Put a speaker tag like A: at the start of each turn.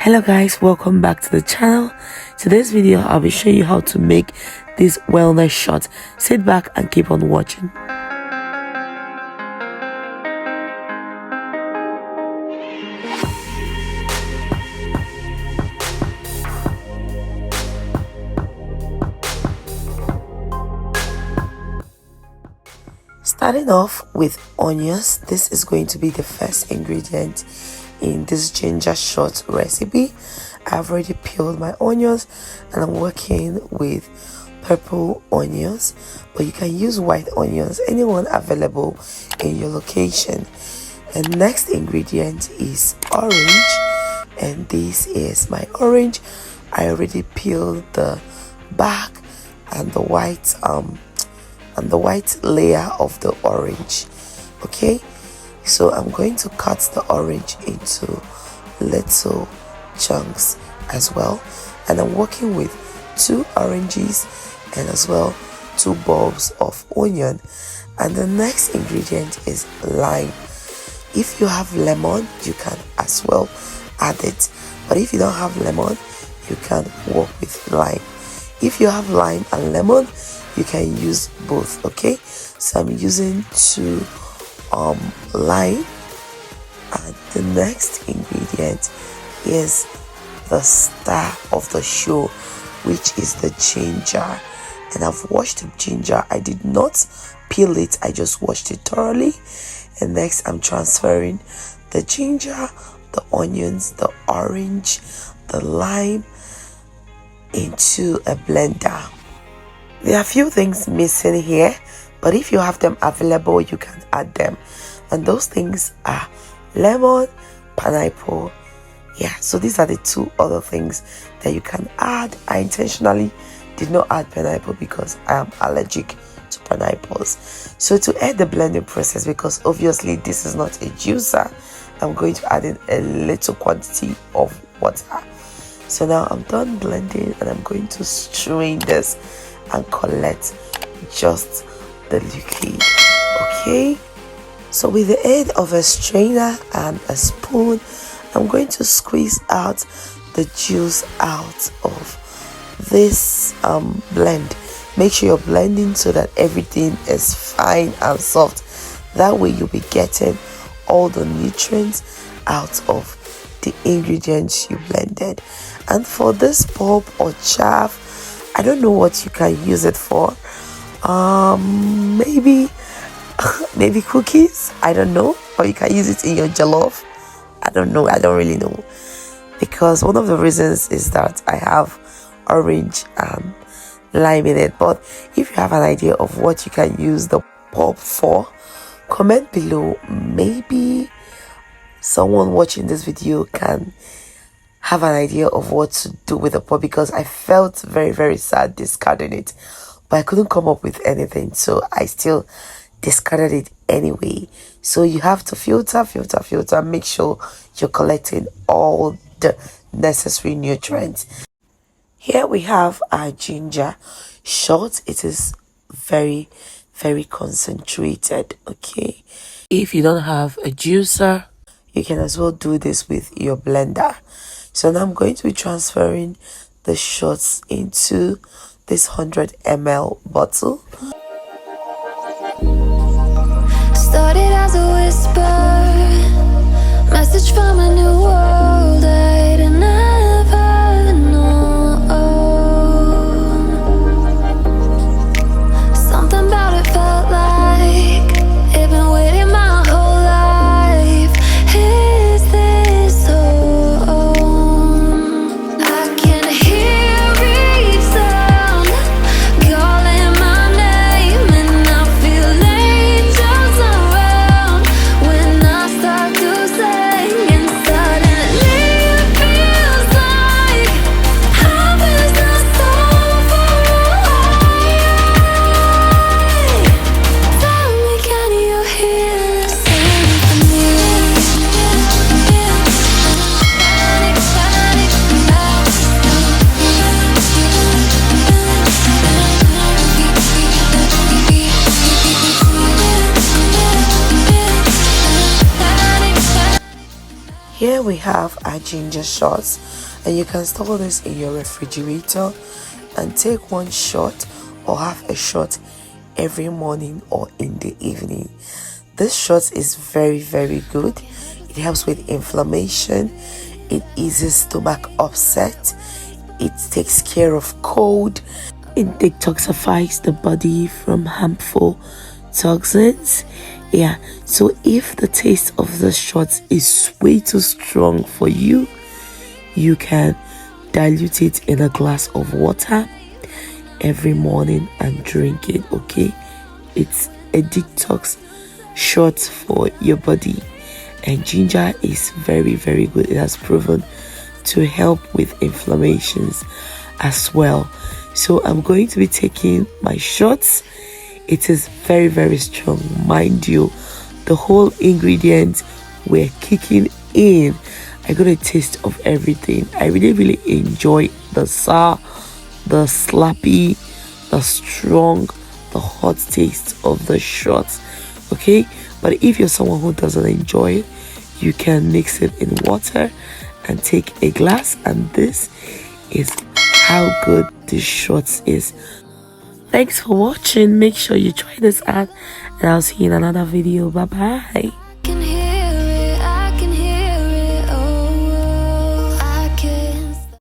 A: Hello guys, welcome back to the channel. Today's video I'll be showing you how to make this wellness shot. Sit back and keep on watching. Starting off with onions, this is going to be the first ingredient in this ginger shot recipe. I've already peeled my onions and I'm working with purple onions, but you can use white onions, anyone available in your location. And next ingredient is orange, and this is my orange. I already peeled the back and the white layer of the orange. Okay, so I'm going to cut the orange into little chunks as well, and I'm working with 2 oranges and as well 2 bulbs of onion. And the next ingredient is lime. If you have lemon, you can as well add it, but if you don't have lemon, you can work with lime. If you have lime and lemon, you can use both. Okay, so I'm using 2 lime, and the next ingredient is the star of the show, which is the ginger. And I've washed the ginger. I did not peel it, I just washed it thoroughly. And next I'm transferring the ginger, the onions, the orange, the lime into a blender. There are a few things missing here, but if you have them available, you can add them. And those things are lemon, pineapple. Yeah, so these are the 2 other things that you can add. I intentionally did not add pineapple because I am allergic to pineapples. So to add the blending process, because obviously this is not a juicer, I'm going to add in a little quantity of water. So now I'm done blending and I'm going to strain this and collect just the liquid. Okay, so with the aid of a strainer and a spoon, I'm going to squeeze out the juice out of this blend. Make sure you're blending so that everything is fine and soft. That way you'll be getting all the nutrients out of the ingredients you blended. And for this pulp or chaff, I don't know what you can use it for. Maybe cookies, I don't know, or you can use it in your jollof. I don't know, I don't really know, because one of the reasons is that I have orange and lime in it. But if you have an idea of what you can use the pulp for, comment below. Maybe someone watching this video can have an idea of what to do with the pulp, because I felt very, very sad discarding it, but I couldn't come up with anything, so I still discarded it anyway. So you have to filter, make sure you're collecting all the necessary nutrients. Here we have our ginger shot. It is very, very concentrated. Okay, if you don't have a juicer, you can as well do this with your blender. So now I'm going to be transferring the shots into this 100 ml bottle.
B: Started as a whisper, message from a new world I'd never known. Something about it felt like it'd been waiting my whole life. Is this home? I can hear each sound calling my name.
A: we have our ginger shots, and you can store this in your refrigerator and take one shot or half a shot every morning or in the evening. This shot is very, very good. It helps with inflammation, it eases stomach upset, it takes care of cold, it detoxifies the body from harmful toxins. Yeah, so if the taste of the shots is way too strong for you, you can dilute it in a glass of water every morning and drink it. Okay, it's a detox shot for your body, and ginger is very, very good. It has proven to help with inflammations as well. So I'm going to be taking my shots. It is very, very strong, mind you. The whole ingredients were kicking in. I got a taste of everything. I really, really enjoy the sour, the slappy, the strong, the hot taste of the shots. Okay, but if you're someone who doesn't enjoy it, you can mix it in water and take a glass, and this is how good this shots is. Thanks for watching. Make sure you try this out, and I'll see you in another video. Bye bye.